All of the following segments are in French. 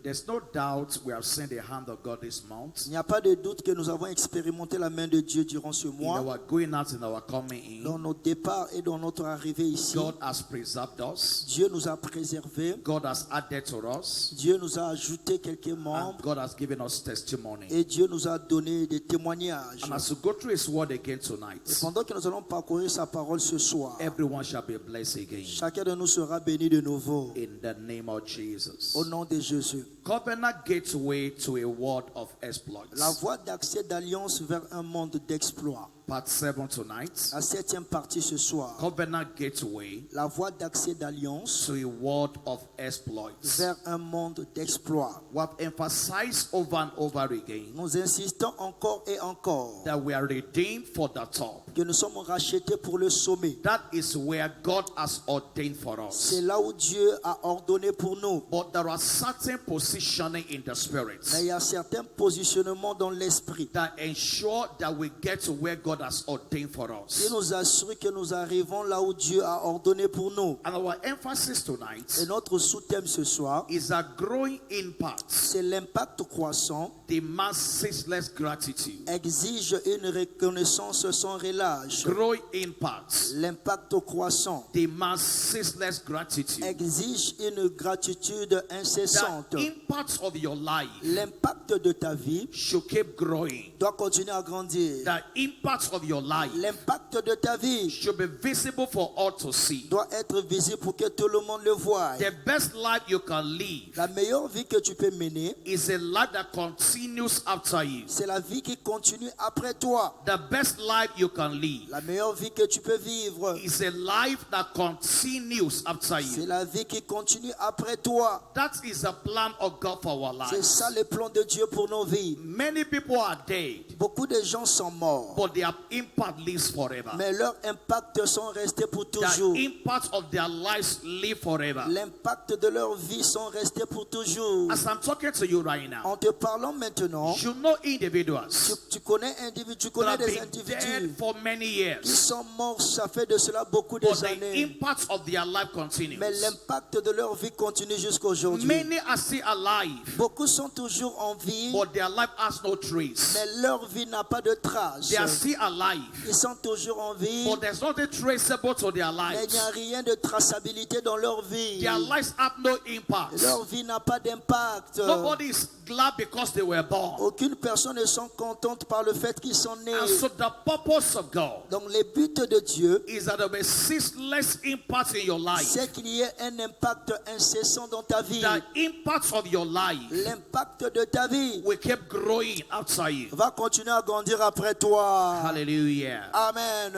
There's no doubt we have seen the hand of God this month. Il n'y a pas de doute que nous avons expérimenté la main de Dieu durant ce In mois. our going out and our coming Dans in, notre départ et dans notre arrivée ici, God has preserved us. Dieu nous a préservés. God has added to us. Dieu nous a ajouté quelques And membres. God has given us testimony. Et Dieu nous a donné des témoignages. And as we go through His word again Et tonight, pendant que nous allons parcourir sa parole ce soir, everyone shall be blessed again. chacun de nous sera béni de nouveau. In the name of Jesus. Au nom de Jésus. Covenant gateway to a world of exploits. La voie d'accès d'alliance vers un monde d'exploit. Part 7 tonight. La 7e partie ce soir. Covenant gateway La voie d'accès d'alliance to a world of exploits. vers un monde d'exploit. We have emphasized over and over again Nous insistons encore et encore that we are redeemed for the top. que nous sommes rachetés pour le sommet. That is where God has ordained for us. C'est là où Dieu a ordonné pour nous. But there are certain positioning in the spirit Mais il y a certains positionnements dans l'esprit that ensure that we get to where God has ordained for qui us. nous assurent que nous arrivons là où Dieu a ordonné pour nous. And our emphasis tonight Et notre sous-thème ce soir, is that growing impact c'est l'impact croissant demands ceaseless gratitude. exige une reconnaissance sans relâche. Growing impact L'impact croissant demands ceaseless gratitude. exige une gratitude incessante. The impact of your life L'impact de ta vie should keep growing. doit continuer à grandir. The impact of your life L'impact de ta vie should be visible for all to see. doit être visible pour que tout le monde le voie. The best life you can live La meilleure vie que tu peux mener, is a life that continues after you. c'est la vie qui continue après toi. The best life you can live La meilleure vie que tu peux vivre, is a life that continues after c'est you. la vie qui continue après toi. That is the plan of God for our C'est lives. ça le plan de Dieu pour nos vies. Many people are dead, Beaucoup de gens sont morts, but their impact lives forever. mais leurs impacts sont restés pour toujours. The impact of their lives live forever. L'impact de leur vie sont restés pour toujours. As I'm talking to you right now, En te parlant maintenant, you know individuals tu connais tu that connais have des been dead individus for many qui years, sont morts, ça fait de cela beaucoup but des the années. impact of their life continues. Mais l'impact de leur vie continue jusqu'à aujourd'hui. Many are still alive, Beaucoup sont toujours en vie, but their life has no trace. mais leur vie n'a pas de traces. They are still alive, Ils sont toujours en vie, but there's nothing traceable to their mais il lives. n'y a rien de traçabilité dans leur vie. Their lives have no impact. Leur vie n'a pas d'impact. Nobody is glad because they were born. Aucune personne ne sont contentes par le fait qu'ils sont nés. And so the purpose of God Donc le but de Dieu, is that there will be ceaseless impact in your life. c'est qu'il y ait un impact incessant dans ta vie. The impact of your life L'impact de ta vie will keep growing after you. va continuer à grandir après toi. Hallelujah. Amen.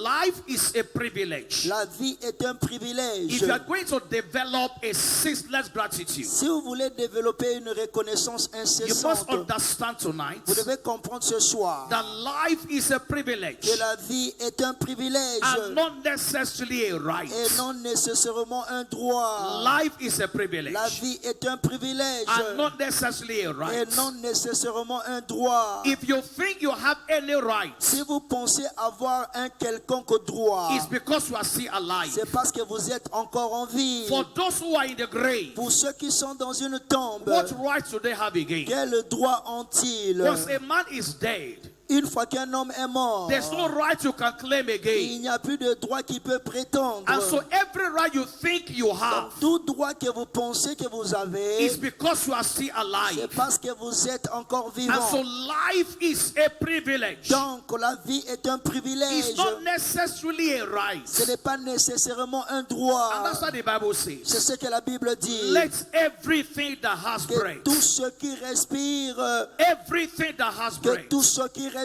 Life is a privilege. La vie est un privilège. If you are going to develop a ceaseless gratitude, Si vous voulez développer une reconnaissance you must incessante, understand tonight vous devez comprendre ce soir that life is a privilege que la vie est un privilège and not necessarily a right. et non nécessairement un droit. Life is a privilege La vie est un privilège and not necessarily a et right. non nécessairement un droit. If you think you have any right, Si vous pensez avoir un quelconque droit, it's because you are still alive. c'est parce que vous êtes encore en vie. For those who are in the grave, Pour ceux qui sont dans une tombe, what right do they have again? quel droit ont-ils? Once a man is dead, Une fois qu'un homme est mort, there's no right you can claim again. il n'y a plus de droit qui peut prétendre. And so every right you think you have Tout droit que vous pensez que vous avez, is because you are still c'est alive. parce que vous êtes encore And vivant. so life is a privilege. Donc la vie est un privilège. It's not necessarily a right. Ce n'est pas nécessairement un And droit. that's what the Bible C'est says. ce que la Bible dit. Let everything that has Que breath, tout ce qui respire, everything that has que breath, tout ce qui respire,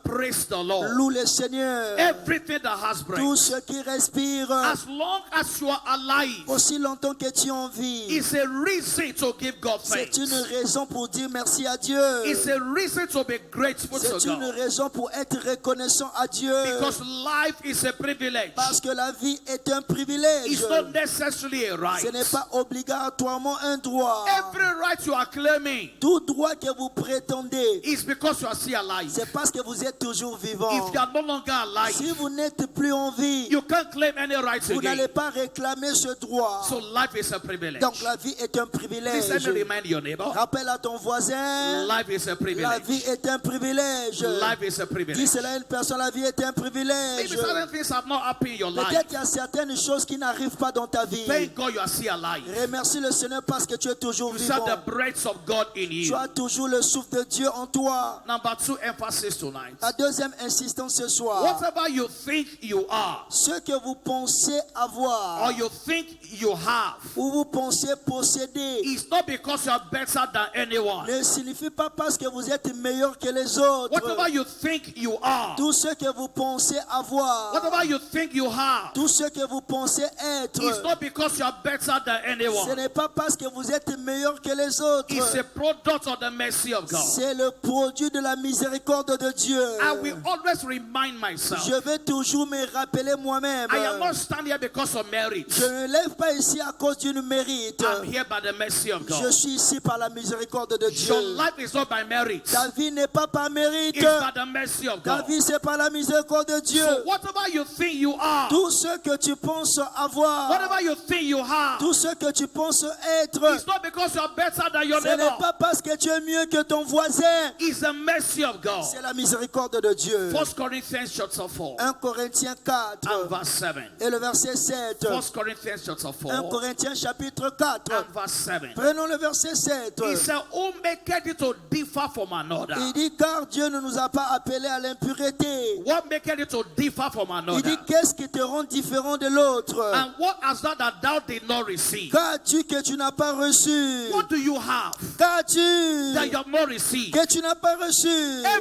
praise the Lord. loue le Seigneur. Everything that has Tout breath, ce qui respire, as long as you are alive, aussi longtemps que tu es en vie, is a reason to give God c'est thanks. une raison pour dire merci à Dieu. It's a reason to be grateful to C'est une God. raison pour être reconnaissant à Dieu. Because life is a privilege. Parce que la vie est un privilège. It's not necessarily a right. Ce n'est pas obligatoirement un droit. Every right you are claiming Tout droit que vous prétendez, is because you are still alive. alive. c'est parce que vous êtes toujours vivant. If you are no longer alive, Si vous n'êtes plus en vie, you can't claim any rights vous again. n'allez pas réclamer ce droit. So life is a privilege. Donc la vie est un Please privilège. let me remind your neighbor. Rappelle à ton voisin, Life is a la privilege. vie est un privilège. Life is a Dis privilege. cela à une personne, la vie est un privilège. Maybe certain things have not happened in your life. Peut-être qu'il y a certaines choses qui n'arrivent pas dans ta vie. Thank God you are still alive. Remercie le Seigneur parce que tu es toujours You vivant. said the breath of God in Tu you. as toujours le souffle de Dieu en toi. Number 2 emphasis tonight. La deuxième insistance ce soir. Whatever you think you are, Ce que vous pensez avoir or you think you have, ou vous pensez posséder it's not because you are better than anyone. ne signifie pas parce que vous êtes meilleur que les autres. Whatever you think you are, Tout ce que vous pensez avoir, whatever you think you have, tout ce que vous pensez être, it's not because you are better than ce anyone. n'est pas parce que vous êtes meilleur que les autres. It's a product of the mercy of God. C'est le produit de la miséricorde de Dieu. I will always remind myself, Je vais toujours me rappeler moi-même. I am not standing here because of merit. Je ne lève pas ici à cause d'une mérite. I'm here by the mercy of Je God. suis ici par la miséricorde de Dieu. Your life is not by merit. Ta vie n'est pas par mérite. It's by the mercy of Ta God. vie, c'est par la miséricorde de Dieu. So whatever you think you are, Tout ce que tu penses avoir, whatever you think you have, tout ce que tu penses être, it's not because you are better than your ce n'est neighbor. pas parce que tu es mieux que ton voisin. It's the mercy of God. C'est la miséricorde de Dieu. 1 Corinthians chapter 4 1 Corinthiens 4 and verse 7. et le verset 7. 1 Corinthians chapter 1 4 Corinthiens chapitre 4. and verse 7. Prenons le verset 7. He said, who maketh it to differ from another? Il dit car Dieu ne nous a pas appelés à l'impureté. What maketh it to differ from Il dit another? qu'est-ce qui te rend différent de l'autre? And what has that thou did not receive? Qu'as-tu que tu n'as pas reçu? What do you have Qu'as-tu that you have not received? que tu n'as pas reçu?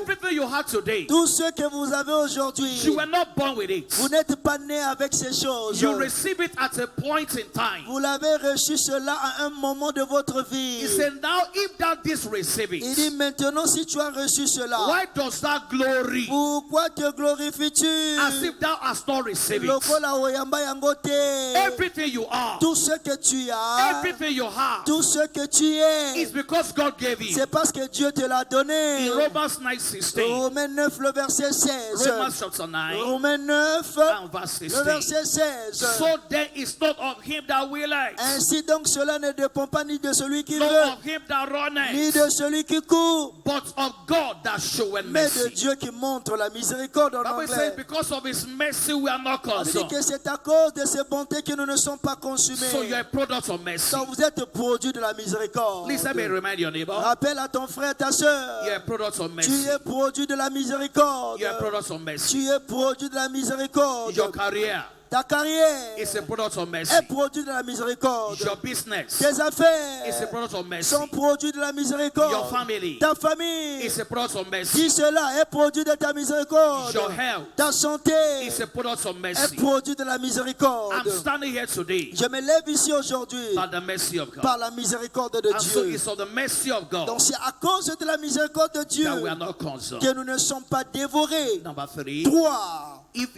Everything you have today, Tout ce que vous avez aujourd'hui, you were not born with it. vous n'êtes pas né avec ces choses. You receive it at a point in time. Vous l'avez reçu cela à un moment de votre vie. He said, now if thou didst receive Il dit it, maintenant si tu as reçu cela, why does that glory pourquoi te glorifies-tu? as if thou hast not received it? Lokola oyamba yango te. Everything you are, Tout ce que tu as, everything you have, tout ce que tu es, is because God gave you. c'est parce que Dieu te l'a donné. In Romans 9:16, Romains 9, le verset 16. Romans chapter 9 Romains 9, and verse le 16. verset 16. So then it's not of him that willeth, Ainsi donc cela ne dépend pas ni de celui qui nor veut, of him that ni runneth, de celui qui court, but of God that showeth mais de mercy. Dieu qui montre la miséricorde en Bible says, anglais. because of his mercy we are not Il dit consumed. que c'est à cause de ses bontés que nous ne sommes pas consumés. So you're a product of mercy. Donc vous êtes produit de la miséricorde. Please let me remind your neighbor, Rappelle à ton frère, ta soeur, you're a product of tu mercy. es produit de la miséricorde. You're a product of mercy. Tu es produit de la miséricorde. Your career Ta carrière is a product of mercy. est produit de la miséricorde. Your business Tes is a affaires product of mercy. sont produits de la miséricorde. Your family Ta famille, is a product of mercy. si cela est produit de ta miséricorde. Your health Ta santé is a product of est mercy. produit de la miséricorde. I'm standing here today Je me lève ici aujourd'hui by the mercy of God. par la miséricorde de And so Dieu. it's of the mercy of God Donc c'est à cause de la miséricorde de Dieu that we are not consumed. que nous ne sommes pas dévorés. Number 3, 3. if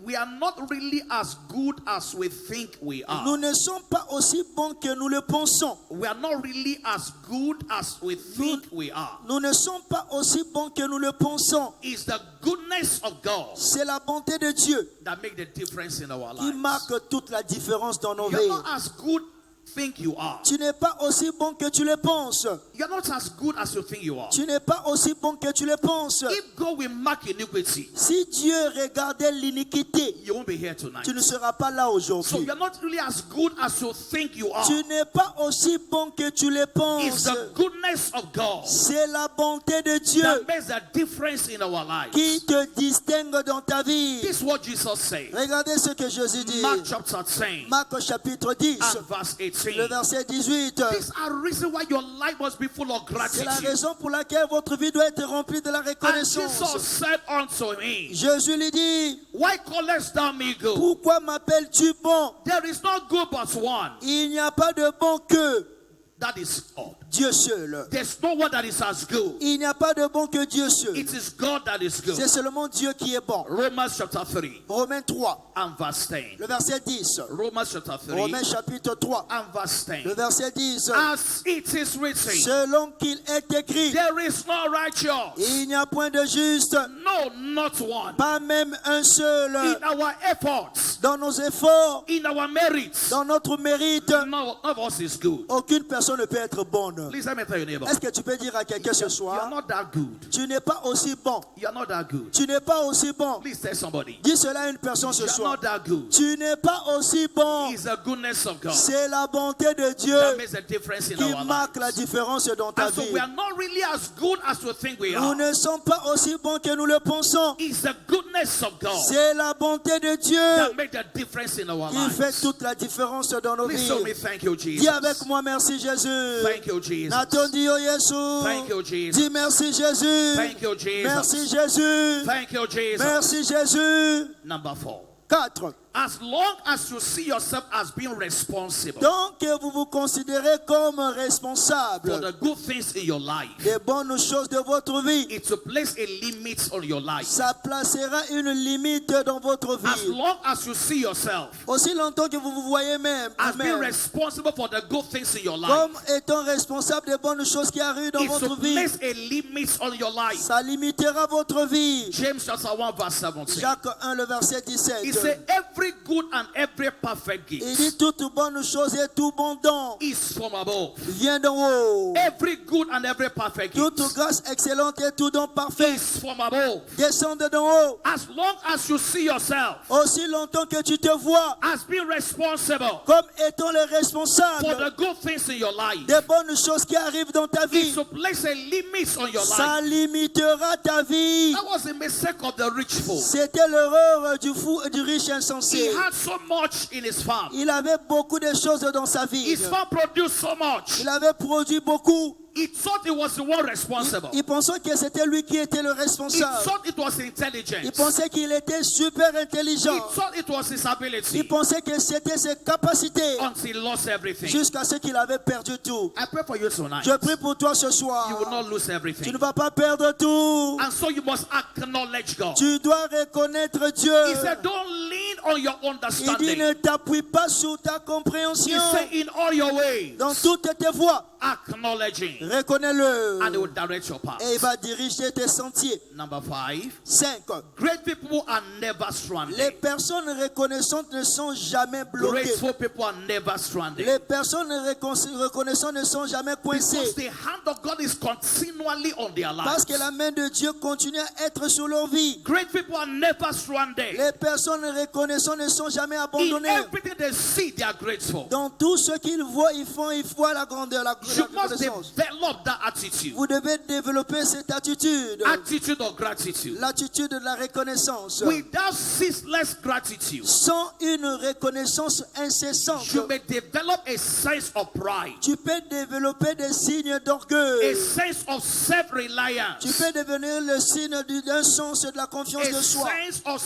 we are not really as good as we think we Nous are. ne sommes pas aussi bons que nous le pensons. We are not really as good as we think we are. Nous ne sommes pas aussi bons que nous le pensons. It's the goodness of God C'est la bonté de Dieu that make the difference in our qui lives. marque toute la différence dans nos You're vies. not as good think you are. Tu n'es pas aussi bon que tu le penses. You're not as good as you think you are. Tu n'es pas aussi bon que tu le penses. If God will mark iniquity, Si Dieu regardait l'iniquité, you won't be here tonight. tu ne seras pas là So aujourd'hui. you're not really as good as you think you are. Tu n'es pas aussi bon que tu le It's penses. the goodness of God C'est la bonté de Dieu that makes a difference in our lives. qui te distingue dans ta vie. This is what Jesus said. Regardez ce que Jésus dit. Mark chapter 10 Marc chapitre 10, and verse le 18. verset 18. These are reasons why your life must be full of C'est la gratitude. raison pour laquelle votre vie doit être remplie de la And reconnaissance. Jesus said unto him, Jésus lui dit, why callest thou me good? pourquoi m'appelles-tu bon? There is no good but one, Il n'y a pas de bon que. That is God. Dieu seul. There's no one that is as good. Il n'y a pas de bon que Dieu seul. It is God that is good. C'est seulement Dieu qui est bon. Romans chapter 3 Romains 3, and verse 10. le verset 10. Romans chapter 3 Romains chapitre 3, and verse 10. le verset 10. As it is written, Selon qu'il est écrit, there is no righteous, il n'y a point de juste, no, not one. pas même un seul. In our efforts, Dans nos efforts, in our merits, dans notre mérite, none of us is good. aucune personne ne peut être bonne. Please let me tell your neighbor, Est-ce que tu peux dire à quelqu'un ce you are soir, not that good. tu n'es pas aussi bon. You are not that good. Tu n'es pas aussi bon. Please tell somebody, Dis cela à une personne ce you are soir. not that good. Tu n'es pas aussi bon. It's the goodness of God C'est la bonté de Dieu that makes a difference in qui our marque la lives. différence dans ta And so vie. we are not really as good as we think we Nous are. ne sommes pas aussi bons que nous le pensons. It's the goodness of God C'est la bonté de Dieu that makes a difference in our qui fait lives. toute la différence dans nos Please vies. tell me thank you, Dis Jesus. avec moi merci Jésus. Thank you, Jesus. N'attendis oh Jésus. Thank you, Jesus. Dis merci Jésus. Thank you, Jesus. Merci Jésus. Thank you, Jesus. Merci Jésus. Number 4. 4. As long as you see yourself as being responsible Donc que vous vous considérez comme for responsable the good things in your life, des bonnes choses de votre vie, it will place a limit on your life. ça placera une limite dans votre As vie. long as you see yourself Aussi longtemps que vous vous voyez même, as being vous-même responsible for the good things in your comme life, étant responsable des bonnes choses qui arrivent dans it will votre vie, place a limit on your life. ça limitera votre vie. James chapter 1 verse 17. Jacques 1, le verset He 17. said, every good and every perfect Il gift dit toute bonne chose et tout bon don is from above. vient d'en haut. Every good and every perfect Toute gift grâce excellente et tout don parfait is from above. descend d'en haut. As long as you see yourself Aussi longtemps que tu te vois as being responsible comme étant le for responsable the good things in your life, des bonnes choses qui arrivent dans ta vie, it will place a limit on your ça life. limitera ta vie. That was a mistake of the rich fool. C'était l'erreur du fou et du riche He insensé. had so much in his farm. Il avait beaucoup de choses dans sa vie. His farm produced so much. Il avait produit beaucoup. He thought he was the one responsible. Il pensait que c'était lui qui était le He responsable. thought it was intelligent. Il pensait qu'il était super He intelligent. thought it was his Il ability pensait que c'était ses capacités until he lost everything. jusqu'à ce qu'il avait perdu tout. I pray for you tonight. Je prie pour toi ce soir. You will not lose Tu everything. ne vas pas perdre tout. And so you must acknowledge God. Tu dois reconnaître Dieu. He said, don't lean on your Il dit understanding. ne t'appuie pas sur ta He compréhension. said, in all your ways, Dans toutes tes voies, acknowledging, reconnais-le. and he will direct your path. Et il va diriger tes sentiers. Number 5. 5. Great people are never Les stranded. personnes reconnaissantes ne sont jamais bloquées. Grateful people are never stranded. Les personnes reconnaissantes ne sont jamais Because coincées. the hand of God is continually on their Parce lives. que la main de Dieu continue à être sur leur vie. Great people are never stranded. Les personnes reconnaissantes ne sont jamais In abandonnées. everything they see, they are grateful. Dans tout ce qu'ils voient, ils voient la grandeur, la You must reconnaissance. develop that attitude. Vous devez développer cette attitude. Attitude of gratitude. L'attitude de la reconnaissance. Without ceaseless gratitude, Sans une reconnaissance incessante, you may develop a sense of pride, tu peux développer des signes a d'orgueil. sense of self-reliance, Tu peux devenir le signe d'un sens de la confiance a de soi. sense of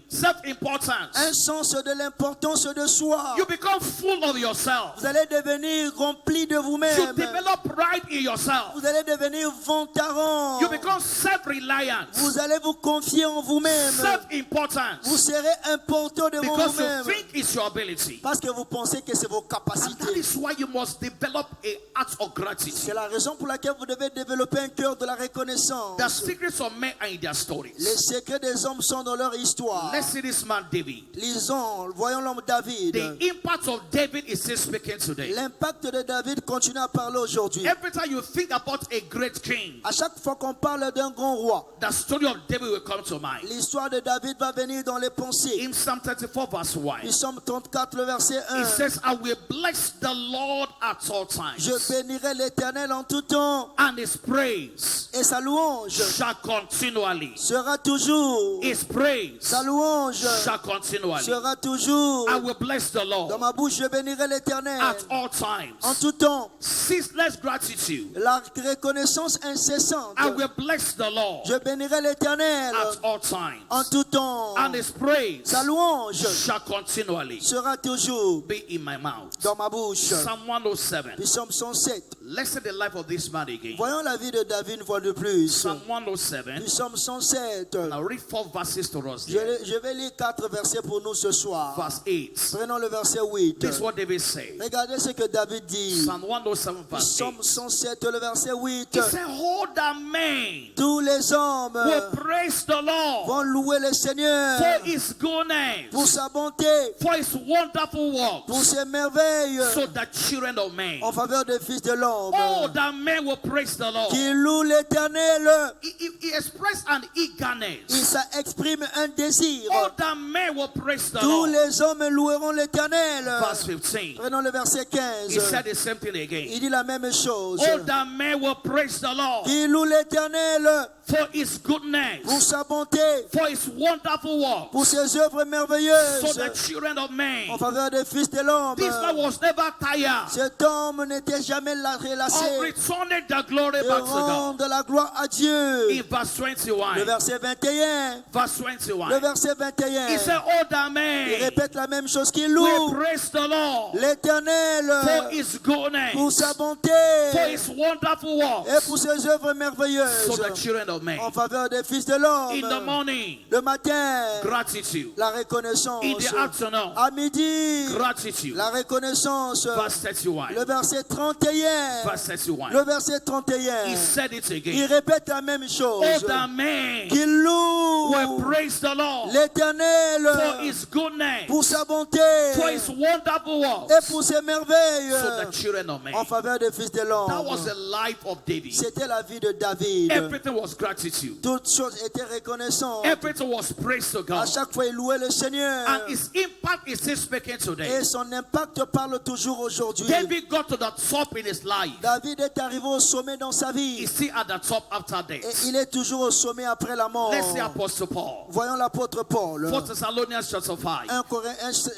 self-importance. Un sens de l'importance de soi. You become full of yourself. Vous allez devenir rempli de You vous-même. develop pride in yourself. Vous allez devenir vantarant. You become self-reliant, Vous allez vous confier en vous-même. Vous self-importance, serez important devant because you vous-même. think it's your ability. Parce que vous pensez que c'est vos And that capacités. is why you must develop a heart of C'est gratitude. la raison pour laquelle vous devez développer un cœur de la reconnaissance. The secrets of men are in their stories. Les secrets des hommes sont dans leur histoire. Let's see this man David. Lisons, voyons l'homme David. The impact of David is still speaking today. L'impact de David continue à parler aujourd'hui. Every time you think about a great king, À chaque fois qu'on parle d'un grand roi, the story of David will come to mind. l'histoire de David va venir dans les pensées. In Psalm 34 verse 1, Psaume 34, le verset 1. it says, I will bless the Lord at all Je times, bénirai l'Éternel en tout temps, and his praise et sa louange shall continually. sera toujours. His praise Sa louange shall continually. sera toujours. I will bless the Dans Lord ma bouche, je bénirai l'Éternel at all en times. tout temps. Ceaseless gratitude. La reconnaissance incessante. I will bless the Lord Je bénirai l'Éternel at all en times, tout temps. and his praise Sa louange shall continually sera toujours be in my mouth. dans ma bouche. Psalm 107. Psaume 107. Let's see the life of this man again. Voyons la vie de David une fois de plus. Psalm 107. Psaume 107. Now read 4 verses to us Je, there. je vais lire 4 versets pour nous ce soir. Verse 8. Prenons le verset 8. This is what David said. Regardez ce que David dit. Psalm 107 verse Psaume 8. 107, le verset 8. He said, hold that man Tous les hommes will praise the Lord vont louer le Seigneur for his goodness, pour sa bonté, for his wonderful pour works, ses merveilles so the children of men. en faveur des fils de l'homme. Oh, that man will praise the Lord. Qui loue l'Éternel. He expressed an eagerness. Ça exprime un désir. Oh, that man will praise the Tous Lord. les hommes loueront l'Éternel. Verse 15. Prenons le verset He 15. said the same thing again. Il dit la même chose. Oh, that man will praise the Lord Qui loue l'Éternel for his pour goodness, sa bonté, for his wonderful pour works, ses œuvres so merveilleuses the children of men. en faveur des fils de l'homme. This man was never tired Cet homme n'était jamais of relâché returning the glory de back to God. rendre la gloire à Dieu. In verse Le 21, verset 21. verse Le 21, verset he 21. said, oh, that Il man répète la même chose qu'il will loue praise the Lord for l'Éternel his pour goodness, sa bonté for his wonderful et works, pour ses œuvres so merveilleuses the children of men. en faveur des fils de In the l'homme. morning, Le matin, gratitude. la reconnaissance. In the afternoon, À midi, gratitude. la reconnaissance. Verse 31. Le verset 31. Verse 31. Le verset He 31. said it Il again. répète la même chose. Oh, the man Qu'il loue will praise the Lord l'Éternel for his goodness, pour sa bonté for his wonderful et works, pour ses so the merveilles children of men. en faveur des fils de That l'homme. was the life of David. C'était la vie de David. Everything was gratitude. Toutes choses étaient reconnaissantes. Everything was praise to À God. chaque fois, il louait le Seigneur. And his impact is still speaking today. Et son impact parle toujours aujourd'hui. David got to the top in his life. David est arrivé au sommet dans sa vie. He's still at the top after Et death. il est toujours au sommet après la mort. Let's see Apostle Paul. Voyons l'apôtre Paul. 4 Thessalonians chapter 5. 1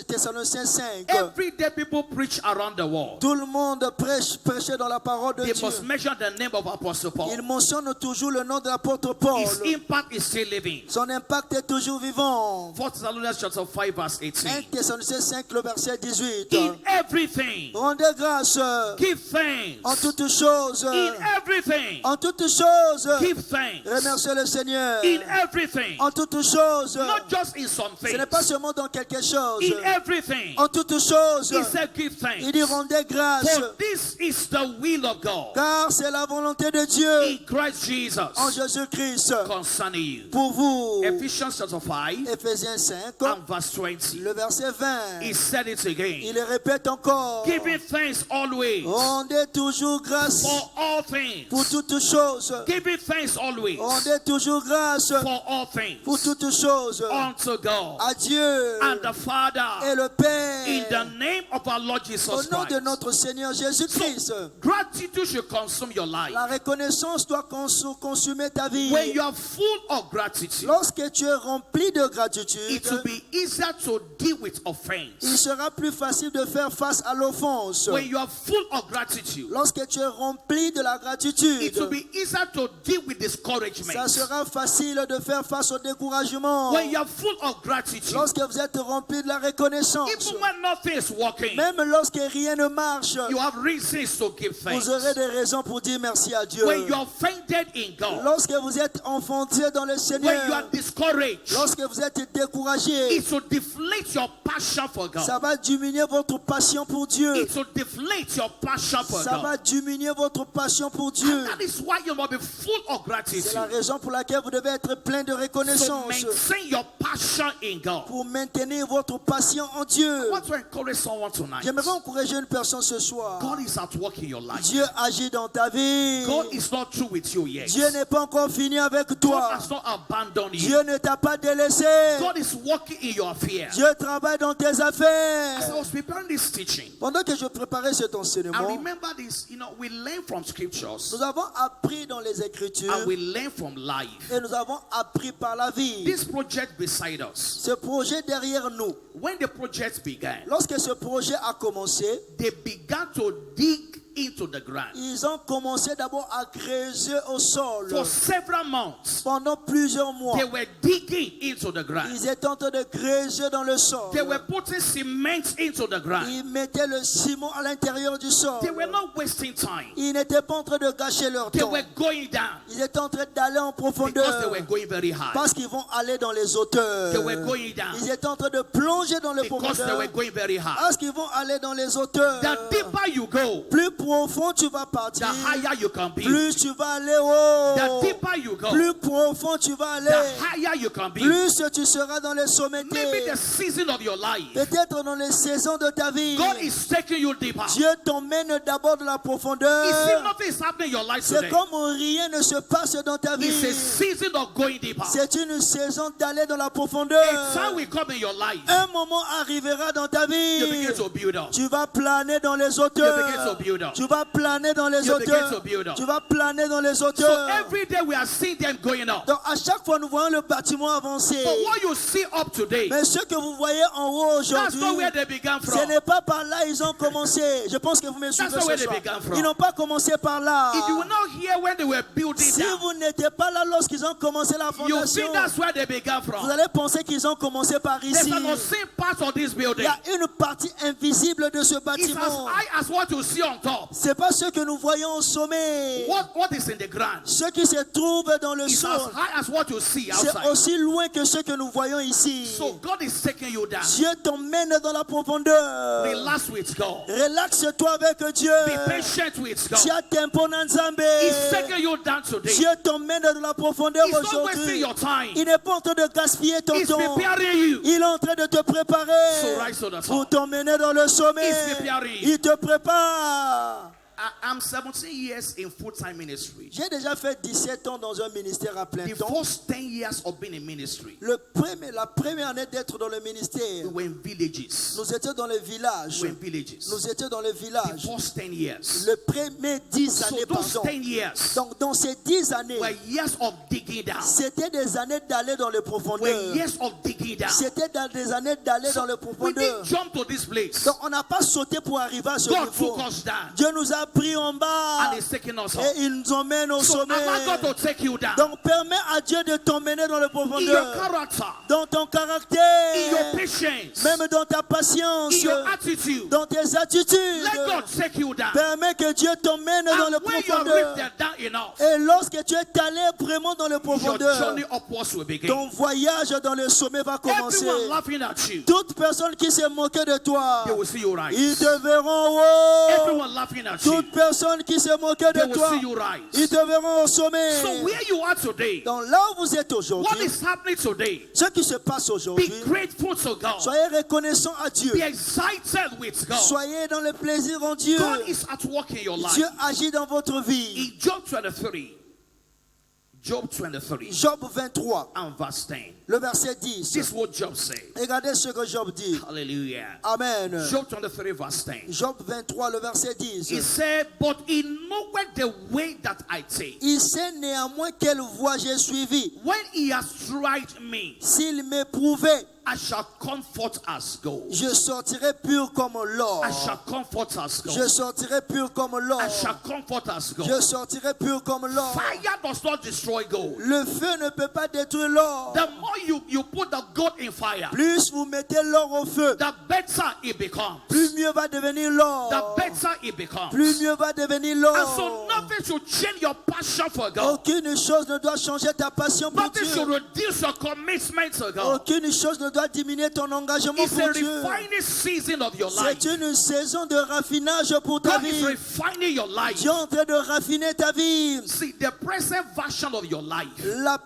Thessaloniciens 5. Every day people preach around the world. Tout le monde prêchait dans la parole de They Dieu. must mention the name of Apostle Paul. Il mentionne toujours le nom de l'apôtre Paul. His impact is still living. Son impact est toujours vivant. 4 Thessalonians chapter 5 verse 1 18. Thessaloniciens 5, le verset 18. In everything, Rendez grâce give thanks. en toutes choses. In everything, En toutes choses. give thanks. Remerciez le Seigneur. In everything, En toutes choses. not just in some Ce n'est things. pas seulement dans quelque chose. In everything, En toutes choses. he said, give Il dit thanks. rendez grâce. For this is the will of God Car c'est la volonté de Dieu in Christ Jesus en Jésus-Christ concerning you. pour vous. Ephesians chapter 5 Éphésiens 5, and verse 20. le verset 20. He said it again. Il le répète encore. Giving thanks always Rendez toujours grâce for all things. pour toutes choses. Giving thanks always Rendez toujours grâce for all things pour toutes choses unto God à Dieu and the et Father le in the Père. name of our Lord Au Jesus nom de Christ. notre Seigneur Jésus-Christ. Gratitude should consume your life. La reconnaissance doit consumer ta vie. When you are full of gratitude, Lorsque tu es rempli de it gratitude, will be easier to deal with il offense. sera plus facile de faire face à l'offense. When you are full of gratitude, Lorsque tu es rempli de la it will gratitude, be easier to deal with ça discouragement. sera facile de faire face au découragement. When you are full of gratitude, Lorsque vous êtes rempli de la reconnaissance, even when nothing is working, même lorsque rien ne marche, you have reasons to give thanks. vous aurez des raisons pour dire merci à Dieu. When you are fainted in God, Lorsque vous êtes enfanté dans le when you Seigneur, are discouraged, lorsque vous êtes découragé, it will deflate your passion for ça God. va diminuer votre passion pour Dieu. It will deflate your passion for Ça va God. diminuer votre passion pour Dieu. And that is why you must be full of C'est gratitude. la raison pour laquelle vous devez être plein de So reconnaissance maintain your passion in God. pour maintenir votre passion en Dieu. I want to encourage someone tonight. J'aimerais encourager une personne ce soir. God is at work in your life. Dieu agit dans ta vie. God is not through with you yet. Dieu n'est pas encore fini avec God toi. has not abandoned you. Dieu ne t'a pas délaissé. God is working in your affairs. Dieu travaille dans tes As I affaires. was preparing this teaching, Pendant que je préparais cet I enseignement, remember this, we learn from scriptures nous avons appris dans les Écritures and we learn from life. et nous avons appris par la vie. This project beside us, Ce projet derrière nous, when the project began, lorsque ce projet a commencé, they began to dig into the ground. Ils ont commencé d'abord à creuser au sol. For several months, Pendant plusieurs mois, they were digging into the ground. ils étaient en train de creuser dans le sol. They were putting cement into the ground. Ils mettaient le ciment à l'intérieur du sol. They were not wasting time. Ils n'étaient pas en train de gâcher leur They temps. were going down Ils étaient en train d'aller en because they profondeur. were going very high. Parce qu'ils vont aller dans les hauteurs. They were going down Ils étaient en train de plonger dans les because they profondeurs. were going very high. Parce qu'ils vont aller dans les hauteurs. The deeper you go, Plus profond tu vas the partir, higher you can be. plus tu vas aller haut. The deeper you go, Plus profond tu vas the aller, higher you can be. plus tu seras dans les Maybe sommets. the season of your life, Peut-être dans les saisons de ta vie, God is taking you deeper. Dieu t'emmène d'abord de la You see, profondeur. nothing is happening in your life C'est today. comme rien ne se passe dans ta vie. It's a season of going deeper. C'est une saison d'aller dans la A profondeur. time will come in your life. Un moment arrivera dans ta You begin vie. to build up. Tu vas planer dans les You begin hauteurs. to build up. Tu vas planer dans les You begin hauteurs. to build up. Tu vas planer dans les So hauteurs. every day we are seeing them going up. Donc à chaque fois nous voyons le bâtiment avancer. But what you see up today, Mais ce que vous voyez en haut that's aujourd'hui, not where they began ce from. n'est pas par là ils ont commencé. Je pense que vous me suivez not where ce they soir. began from. Ils n'ont pas commencé par là. If you were not here when they were building Si down, vous n'étiez pas là lorsqu'ils ont commencé la you fondation, think that's where they began vous from. allez penser qu'ils ont commencé par There's ici. an unseen part of this Il building. y a une partie invisible de ce It's as bâtiment. high as what you see on top. C'est pas ce que nous voyons au sommet. What is in the ground Ce qui se trouve dans le is sol, as high as what you see c'est outside. aussi loin que ce que nous voyons ici. So God is taking you down. Dieu t'emmène dans la profondeur. Relax with God. Relaxe-toi avec Dieu. Be patient with God. Tia tempo na Nzambe. He's taking you down today. Dieu t'emmène dans la profondeur He's not wasting aujourd'hui. your time. Il n'est pas en train de gaspiller ton He's temps. preparing you. Il est en train de te So préparer rise to the pour top. t'emmener dans le sommet. He's preparing. Il te prépare. I'm 17 years in full-time ministry. J'ai déjà fait 17 ans dans un ministère à plein The temps. first 10 years of being in ministry, La première année d'être dans le ministère, we were in villages. nous étions dans les We villages. were in villages. Nous étions dans les The villages. first 10 years. Le premier 10 So années, those pardon. 10 years Donc dans ces 10 années, were years of digging down. c'était des années d'aller dans les Were profondeurs. years of digging down. C'était des années d'aller dans les We didn't profondeurs. jump to this place. Donc on n'a pas sauté pour arriver à ce God niveau. took us down Dieu nous a pris en and bas He's taking us up. et il nous emmène au So sommet. allow God to take you down. Donc permets à Dieu de t'emmener dans les In your profondeurs. character, Dans ton in your caractère, patience, même dans ta patience, in your attitude. dans tes Let attitudes. God take you down. Permets que Dieu t'emmène dans les And when you are profondeurs. lifted down enough, Et lorsque tu es allé vraiment dans les your profondeurs, journey upwards will begin. ton voyage dans le sommet va commencer. Everyone laughing at you, Toute personne qui s'est moquée de toi, they will see you ils rise. te verront haut. Everyone laughing at you, Toute personne qui s'est moquée they de will toi, see you ils rise. te verront au sommet. So where you are today, Donc là où vous êtes what aujourd'hui, is happening today, ce qui se passe be aujourd'hui, grateful to God. soyez reconnaissants à Dieu. Be excited with God. Soyez dans le plaisir en Dieu. God is at work in your life. Dieu agit dans votre vie. In Job 23, Job 23 Job 23, and verse 10, le verset this 10. is what Job said. Regardez ce que Job dit. Hallelujah. Amen. Job 23 verse 10. Job 23, le verset He 10. said, but he knoweth the way that I take. Il sait néanmoins quelle voie j'ai suivi. When he has tried me, S'il m'éprouvait, I shall comfort as gold. je sortirai pur comme l'or. I shall comfort as gold. Je sortirai pur comme l'or. I shall comfort as gold. Je sortirai pur comme l'or. Fire does not destroy gold. Le feu ne peut pas détruire l'or. The more you put the gold in fire, Plus vous mettez l'or au feu, the better it becomes. plus mieux va devenir The l'or. better it becomes. Plus mieux va devenir And so l'or. nothing should change your passion for God. Aucune chose ne doit changer ta passion pour Nothing should Dieu. reduce your commitment to God. Aucune chose ne doit diminuer ton engagement It's a pour Dieu. refining season of your life. C'est une saison de raffinage pour ta God is vie. refining your life. Dieu est en train de raffiner ta vie. See, the present version of your life, La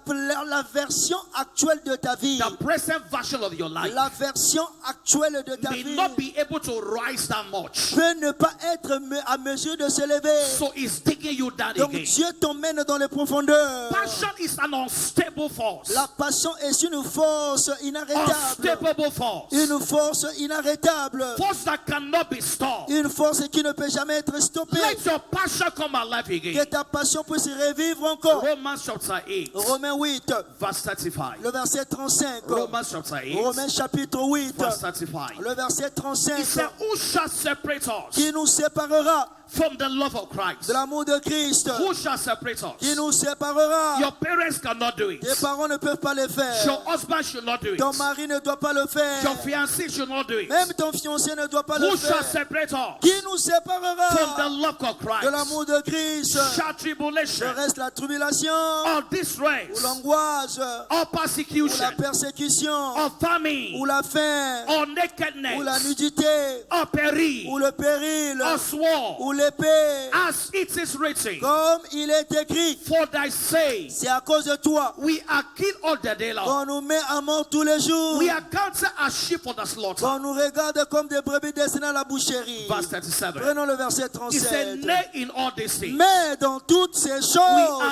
version actuelle de ta vie, the present version of your life la version actuelle de ta may vie not be able to rise that much. peut ne pas être à mesure de s'élever. So it's taking you down Donc again. Dieu t'emmène dans les profondeurs. Passion is an unstable force. La passion est une force inarrêtable. Unstable force. Une force inarrêtable. Force that cannot be stopped. Une force qui ne peut jamais être stoppée. Let your passion come alive Que again. ta passion puisse revivre encore. Romans chapter 8, Romains 8, verse 35. le verset 35. Romans chapter 8, Romains chapitre 8, verse 35. le verset He 35. said, who shall separate us Qui nous séparera from the love of Christ? de l'amour de Christ. Who shall separate Qui us? nous séparera? Your parents cannot do it. Tes parents ne peuvent pas le Your faire. husband should not do it. Ton mari ne doit pas le Your faire. fiancé should not do it. Même ton fiancé ne doit pas le Who shall faire. separate us Qui nous from the séparera love of de Christ? l'amour de Christ? Shall tribulation, Reste la tribulation, or ou distress, l'angoisse, or ou persecution, la persécution, or famine, ou la faim, or ou la nakedness, nudité, or peril, ou le péril, or sword, ou l'épée. as it is written, Comme il est écrit, for thy sake c'est à cause de toi we are killed all the day long. qu'on nous met à mort tous les jours, We are counted as sheep for the slaughter. qu'on nous regarde comme des brebis destinées à la boucherie. Verse 37. Prenons le verset He said, 37. nay, in all these things, Mais dans toutes ces we are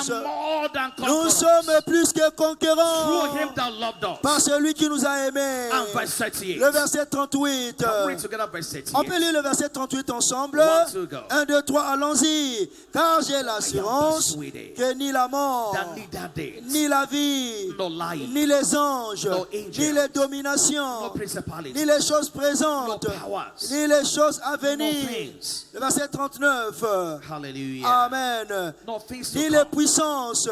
choses, more than nous conquerors sommes plus que through conquérants him that loved us. par celui qui nous a aimés. And verse 38. Le verset 38. Can we read together verse On peut 38? lire le verset 38 ensemble. One, two, go. 1, 2, 3, allons-y. Car j'ai l'assurance persuaded que ni la mort, That neither death, ni la vie, nor life, ni les anges, No angels, ni les nor dominations, principalities, ni les choses no présentes, powers, ni les choses à no venir. things. Le verset 39. Hallelujah. Amen. No things Ni to les come. puissances,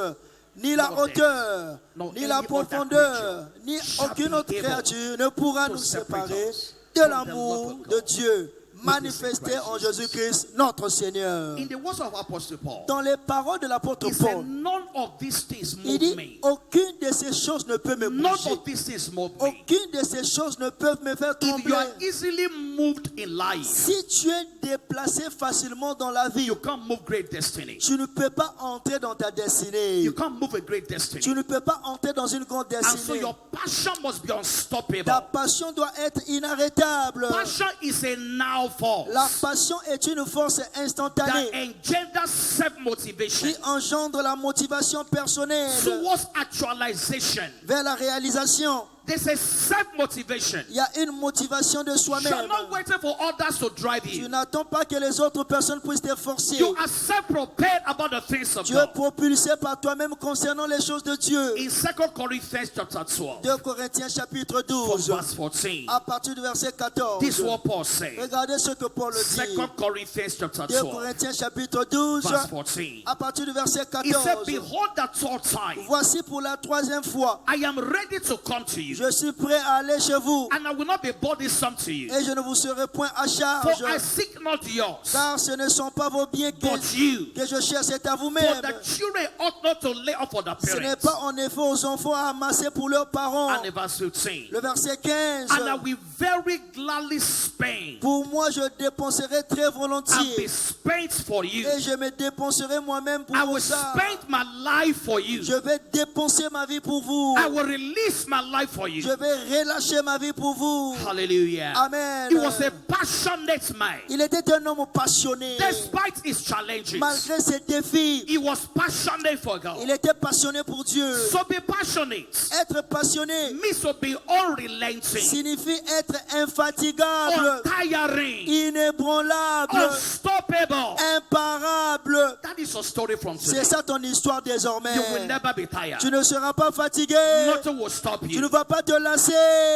ni la No hauteur, no ni la any other profondeur, creature ni shall aucune be autre able créature ne pourra to nous separate séparer us de from the l'amour love of de God, Dieu which is in manifesté Christ en Jesus. Jésus-Christ, notre Seigneur. In the words of Apostle Paul, Dans les paroles de l'apôtre he said, Paul, none of these things il move dit, me. aucune de ces choses ne peut me None bouger. of these things move me. Aucune de ces choses ne peuvent me faire If you trembler. are easily moved in life, Si tu es déplacé facilement dans la vie, you can't move great destiny. tu ne peux pas entrer dans ta destinée. You can't move a great destiny. Tu ne peux pas entrer dans une grande And so destinée. your passion must be unstoppable. Ta passion doit être inarrêtable. Passion is a now force La passion est une force that instantanée engenders self-motivation qui engendre la motivation personnelle towards actualization. vers la réalisation. There's a self-motivation. Il y a une motivation de You are soi-même. not waiting for others to drive Tu you. n'attends pas que les autres personnes puissent te forcer. You are self-prepared about the things of Tu es God. propulsé par toi-même concernant les choses de Dieu. In 2 Corinthians chapter 12, 2 Corinthiens chapitre from 12, verse 14, à partir du verset 14. this is what Paul said. Regardez ce que Paul dit. 2 Corinthians chapter 2 12, Corinthiens chapitre 12, verse 14. à partir du verset He said, 14. behold, the third time, Voici pour la troisième fois, I am ready to come to you, je suis prêt à aller chez vous and I will not be burdensome to you. et je ne vous serai point à For charge, I seek not yours, car ce ne sont pas vos biens but you. que je cherche, c'est à For vous-même. the children ought not to lay up for the Ce n'est parents. pas en effet aux enfants à amasser pour leurs parents. And in verse 15, Le verset 15. and I will very gladly spend Pour moi, je dépenserai très and be volontiers. spent for you. Et je me dépenserai moi-même pour I vous. will spend my life for you. Je vais dépenser ma vie pour vous. I will release my life for you. Je vais relâcher ma vie pour vous. Hallelujah. Amen. He was a passionate man. Il était un homme passionné. Despite his challenges, Malgré ses défis, he was passionate for God. il était passionné pour Dieu. So be passionate Être passionné means to be unrelenting, signifie être infatigable, untiring, inébranlable, unstoppable. imparable. That is a story from C'est today. ça ton histoire désormais. You will never be tired. Tu ne seras pas fatigué. Nothing will stop Tu ne you. vas pas te lasser.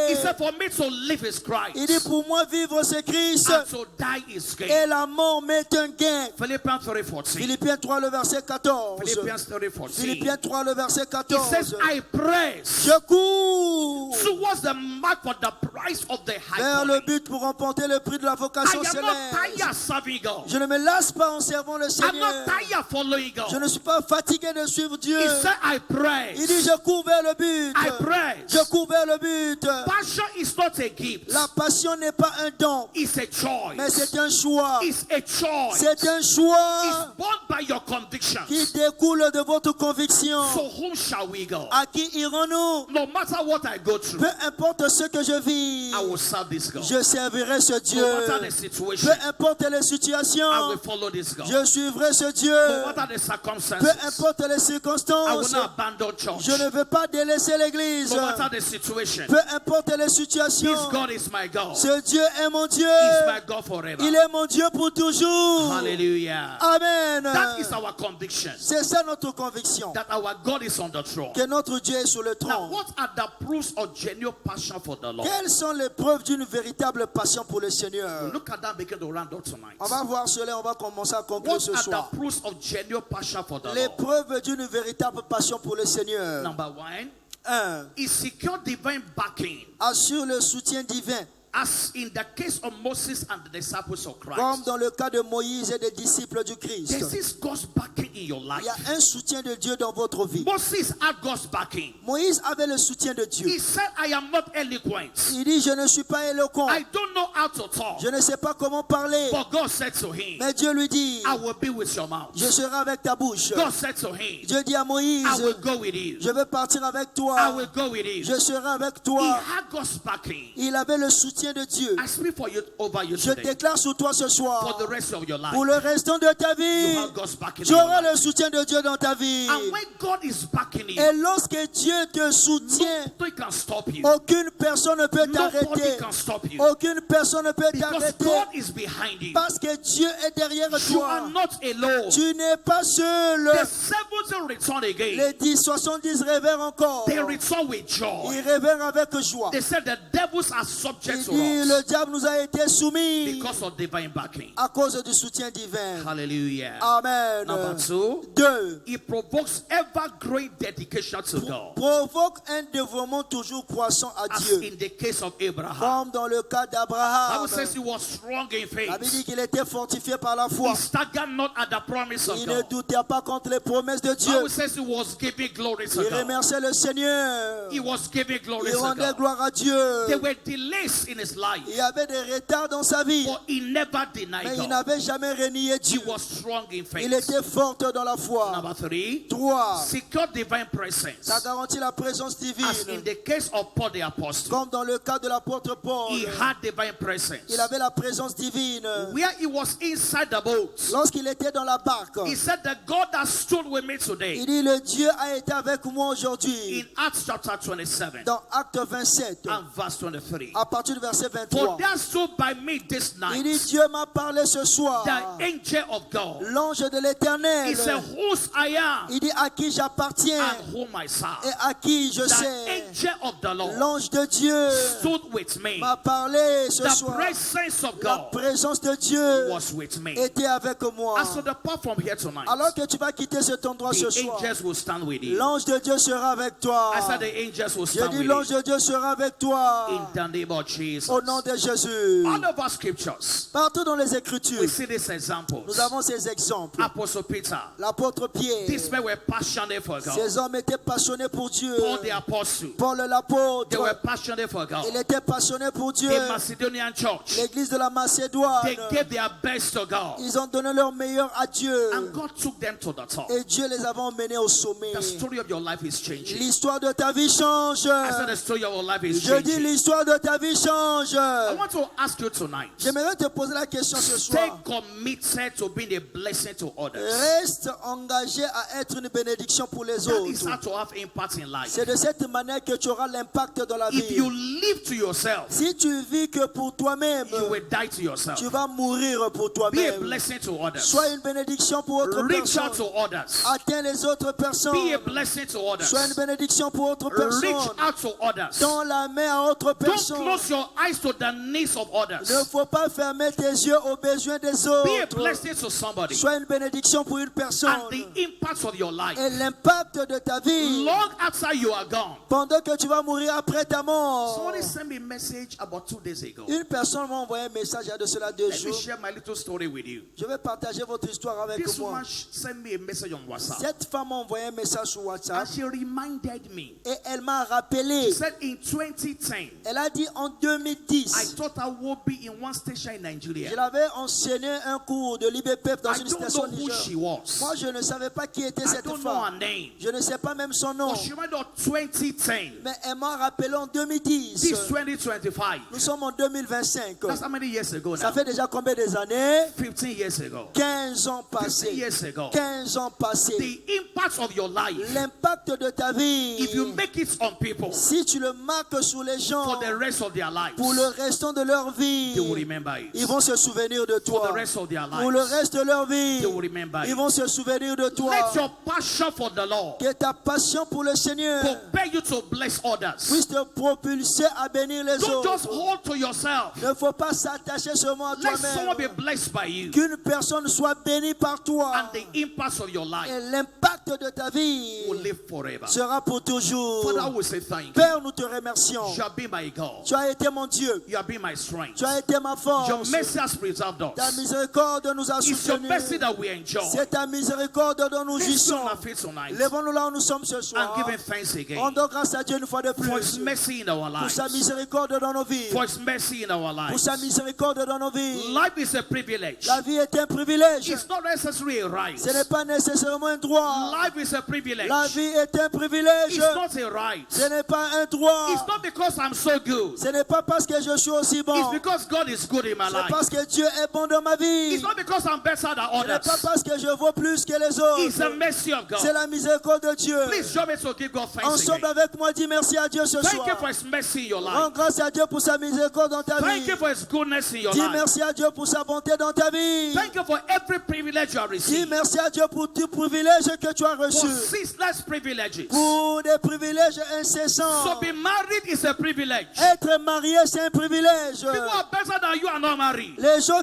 He said, for me to live is Christ, Il dit pour moi vivre c'est Christ and to die is gain. et la mort m'est un gain. Philippians 3:14. Philippiens 3 le verset 14. Philippians 3:14. Philippiens 3 le verset He 14. says, I press Je cours towards the mark for the price of the high vers le calling. but pour remporter le prix de la I vocation am not céleste. tired serving God. Je ne me lasse pas en servant le I'm Seigneur. not tired following Je God. ne suis pas fatigué de suivre Dieu. He said, I Il dit press. je cours vers le but. I press. Je cours vers le but. Passion is not a gift. La passion n'est pas un don, It's a choice. mais c'est un choix. It's a choice. C'est un It's choix born by your convictions. qui découle de votre conviction. So whom shall we go? À qui irons-nous? No matter what I go through, Peu importe ce que je vis, I will serve this God. je servirai ce Dieu. No matter the Peu situation, importe les I situations, will follow this God. je suivrai ce Dieu. No matter the Peu circumstances, importe les I will circonstances, not abandon church. je ne veux pas délaisser l'église. No matter the Peu situation, Peu importe les this situations, God is my God. ce Dieu est mon Dieu. He's my God forever. Il est mon Dieu pour toujours. Hallelujah. Amen. That is our conviction, C'est ça notre conviction. that our God is on the throne. Que notre Dieu est sur le Now, trône. what are the proofs of genuine passion for the Lord? Quelles sont les preuves d'une véritable passion pour le Seigneur? Look at that, begin to round up tonight. On va voir cela, on va commencer à conclure What ce are soir. the proofs of genuine passion for the Les Lord? preuves d'une véritable passion pour le Seigneur. Number one, 1. is secure divine backing, Assure le soutien divin, as in the case of Moses and the disciples of comme Christ. dans le cas de Moïse et des disciples du This Christ. is God's backing in your Il life. y a un soutien de Dieu dans votre vie. Moses had God's backing. Moïse avait le soutien de Dieu. He said, I am not eloquent. Il dit, je ne suis pas éloquent. I don't know how to talk. Je ne sais pas comment parler. But God said to him, Mais Dieu lui dit, I will be with your mouth. je serai avec ta bouche. God said to him, Dieu dit à Moïse, I will go with you. je vais partir avec I toi. will go with you. Je serai avec He toi. had God's backing. Il avait le soutien de Dieu. I speak for you over you Je today. déclare sur toi ce For soir. the rest of your life, Pour le restant de ta you vie, have God's backing. in tu your auras life. le soutien de Dieu dans ta vie. And when God is backing you, Et lorsque Dieu te soutient, nobody can stop you. aucune personne ne peut Nobody t'arrêter. can stop you. Aucune personne ne peut Because t'arrêter. God is behind you. Parce que Dieu est derrière You are toi. not alone. Tu n'es pas seul. The 70 return again. Les 70 révèrent encore. They return with joy. Ils révèrent avec joie. They said the devils are Il subject to dit, us le diable nous a été soumis because of divine backing. à cause du soutien divin. Hallelujah. Amen. Number 2, 2. it provokes ever great dedication to God, Provoque un dévouement toujours croissant à as Dieu. in the case of Abraham. Comme dans le cas The d'Abraham. Bible says he was strong in La Bible dit faith. qu'il était fortifié par la foi. He staggered not at the promise of Il ne God. doutait pas contre les promesses de The Dieu. Bible says he was giving glory to Il God. remerciait le Seigneur. He was giving glory Il to rendait God. gloire à Dieu. There were delays in his life, Il y avait des retards dans sa vie. but he never denied Mais il God. n'avait jamais renié He Dieu. was strong in Il faith. était fort dans la foi. Number 3, 3. secure divine presence, Ça garantit la présence as in divine. the case of Paul the apostle. Comme dans le cas de l'apôtre Paul. He had divine presence. Il avait la présence divine. Where he was inside the boat, Lorsqu'il était dans la barque, he said that God has stood with me today. il dit, le Dieu a été avec moi aujourd'hui. In Acts chapter 27 Dans Acte 27, and verse 23. à partir du verset For 23. there stood by me this Il dit, night Dieu m'a parlé ce soir. the angel of God. L'ange de He l'Éternel. said, whose I am Il dit, à qui j'appartiens and whom I et serve. à qui je The sais. angel of the Lord L'ange de Dieu stood with me. m'a parlé ce The soir. presence of La God présence de Dieu was with me. était avec moi. As to depart from here tonight, Alors que tu vas quitter cet endroit ce the soir, angels will stand with you. l'ange de Dieu sera avec toi. I said the angels will J'ai stand dit, with l'ange you. de Dieu sera avec toi. In the name of Jesus. Au nom de Jésus. All of our scriptures, Partout dans les Écritures, we see these examples. nous avons ces exemples. Apostle Peter, L'apôtre Pierre, these men were passionate for God. ces hommes étaient passionnés pour Dieu. Paul the apostle, Paul they l'apôtre, were passionate for God. il était passionné pour Dieu. The Macedonian church, L'église de la Macédoine, they gave their best to God. ils ont donné leur meilleur à Dieu. And God took them to the top. Et Dieu les avait emmenés au sommet. The story of your life is changing. L'histoire de ta vie change. I said the story of your life is Je dis changing. l'histoire de ta vie change. I want to ask you tonight, J'aimerais te poser la question ce stay soir. committed to being a blessing to others. Reste engagé à être une bénédiction pour les That is how autres. to have impact in life. C'est de cette manière que tu auras l'impact dans la If you vie. live to yourself, Si tu vis que pour toi-même, you will die to yourself. tu vas mourir pour Be a toi-même. blessing to others. Sois une bénédiction pour autres Reach out personnes. to others. Atteins les autres personnes. Be a blessing to others. Sois une bénédiction pour autres Reach personnes. out to others. Tends la main à autres Don't personnes. close your eyes to the needs of Ne others. faut pas fermer tes yeux aux besoins des Be a autres. blessing to somebody. Sois une bénédiction pour une personne. And the impact of your life, Et l'impact de ta vie, long after you are gone. pendant que tu vas mourir après ta mort. Somebody sent me a message about 2 days ago. Une personne m'a envoyé un message il y a de cela 2 Let me jours. share my little story with you. Je vais partager votre histoire avec This moi. woman sent me a message on WhatsApp. Cette femme m'a envoyé un message sur And WhatsApp she reminded me. et elle m'a rappelé. She said in 2010, Elle a dit en 2010, 2010, thought I would be in one station in Nigeria. je l'avais enseigné un cours de l'IBPEP dans I une don't station know who she Niger. was. Moi, je ne savais pas qui était I cette don't know her femme. name. Je ne sais pas même son nom. But she went on 2010. Mais elle m'a rappelé en 2010. This 2025. Nous sommes en 2025. That's how many years ago Ça now? fait déjà combien des années? 15 years ago. 15 ans 15 passés. years ago. 15 ans passés. The impact of your life, L'impact de ta vie, if you make it on people si tu le marques sur les gens for the rest of their lives, pour le restant de leur vie, they will remember it. ils vont se souvenir de For the toi. rest of their Pour le lives, reste de leur vie, they will remember ils it. vont se souvenir de toi. Let your passion for the Lord Que ta passion pour le Seigneur compel you to bless others. puisse te propulser à bénir les Don't just autres. hold to yourself. Ne faut pas s'attacher seulement à Let someone be toi-même. blessed by you. Qu'une personne soit bénie par toi. And the impact of your life Et l'impact de ta vie will live forever. sera pour toujours. Father, I will say thank you. Père, nous te remercions. You have been my God. Tu as été mon Dieu. You have been my strength. Tu as été ma Your force. mercy has preserved Ta us. miséricorde nous a It's your soutenus. mercy that we enjoy. C'est ta miséricorde dont nous Let's be jouissons. on our feet tonight Levons-nous là où nous sommes ce and soir. give him thanks again Rendons grâce à Dieu une fois de for His plus. mercy in our Pour lives. sa miséricorde dans nos vies. For His mercy in our Pour lives. sa miséricorde dans nos vies. Life is a privilege. La vie est un privilège. It's not necessarily a right. Ce n'est pas nécessairement un droit. Life is a privilege. La vie est un privilège. It's not a right. Ce n'est pas un droit. It's not because I'm so good. Ce n'est pas parce que je suis aussi bon. It's because God is good in my C'est life. parce que Dieu est bon dans ma vie. It's not because I'm better than Ce n'est pas others. parce que je vaux plus que les It's the autres. mercy of C'est God. la miséricorde de Dieu. Please join me to give God thanks Ensemble again. avec moi, dis merci à Dieu ce Thank you soir. for His mercy in your Rends life. grâce à Dieu pour sa miséricorde dans ta Thank vie. you for His goodness in your Dis life. merci à Dieu pour sa bonté dans ta vie. Thank you for every privilege you have Dis received. merci à Dieu pour tout privilège que tu as For reçu. ceaseless privileges. Pour des privilèges So incessants. be married is a privilege. Être marié, c'est un privilège. People are better than you are not married. Les gens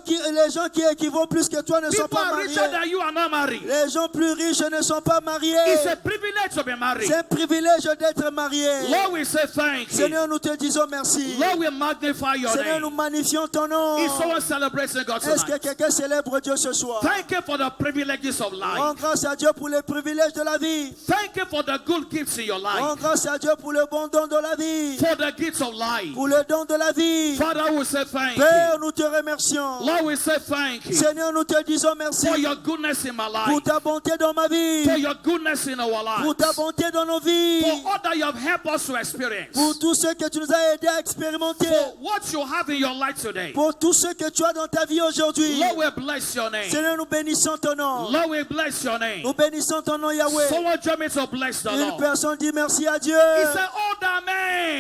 qui équivaut plus que toi ne sont People pas are mariés. richer than you are not married. Les gens plus riches ne sont pas mariés. It's a privilege to be married. C'est un privilège d'être marié. Lord, we say thank you. Seigneur, nous te disons merci. Lord, we magnify your Seigneur, nous name. magnifions ton nom. Is someone celebrating God Est-ce que tonight? quelqu'un célèbre Dieu ce soir? Thank you for the privileges of Rends life. grâce à Dieu pour les privilèges de la vie. Thank you for the good gifts in your Rends life. grâce à Dieu pour le bon don de la vie. For the gifts of life. Pour le don de la vie. Father, we say thank Père, you. nous te remercions. Lord, we say thank you Seigneur, nous te disons merci for your goodness in my pour life. ta bonté dans ma vie. For your goodness in our Pour ta lives. bonté dans nos vies. For all that you have helped us to experience. Pour tout ce que tu nous as aidés à expérimenter. For what you have in your life today. Pour tout ce que tu as dans ta vie aujourd'hui. Lord, we bless your name. Seigneur, nous bénissons ton nom. Lord, we bless your name. Nous bénissons ton nom, Yahweh. Someone join me to bless the Une Lord. personne dit merci à Dieu. He said, all the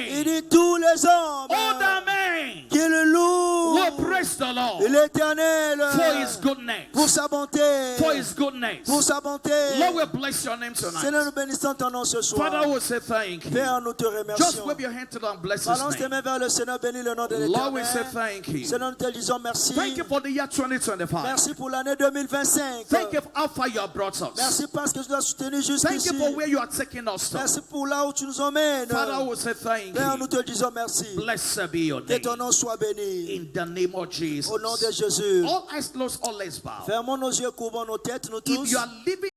Il men, dit tous les hommes all the men qui le louent. will praise the Lord L'Éternel for His goodness. pour sa bonté. For His goodness. Pour sa bonté. Lord, we bless your name tonight. Seigneur, nous bénissons ton nom ce soir. Father, we say thank you. Père, nous te Just remercions. wave your hand to the Lord and bless His Balance tes name. mains vers le Seigneur, bénis le nom de Lord, we say l'Éternel. thank you. Seigneur, nous te disons merci. Thank you for the year 2025. Merci pour l'année 2025. Thank you for how far you have brought us. Merci parce que tu nous as soutenus Thank jusqu'ici. you for where you are taking us to. Merci pour là où tu nous emmènes. Father, we say thank Père, you. nous te disons merci. Blessed be your Que name. ton nom soit béni. In the name of Jesus. Au nom de Jésus. All eyes closed, all eyes bowed. Fermons nos yeux, couvrons nos têtes, nous If tous. you are living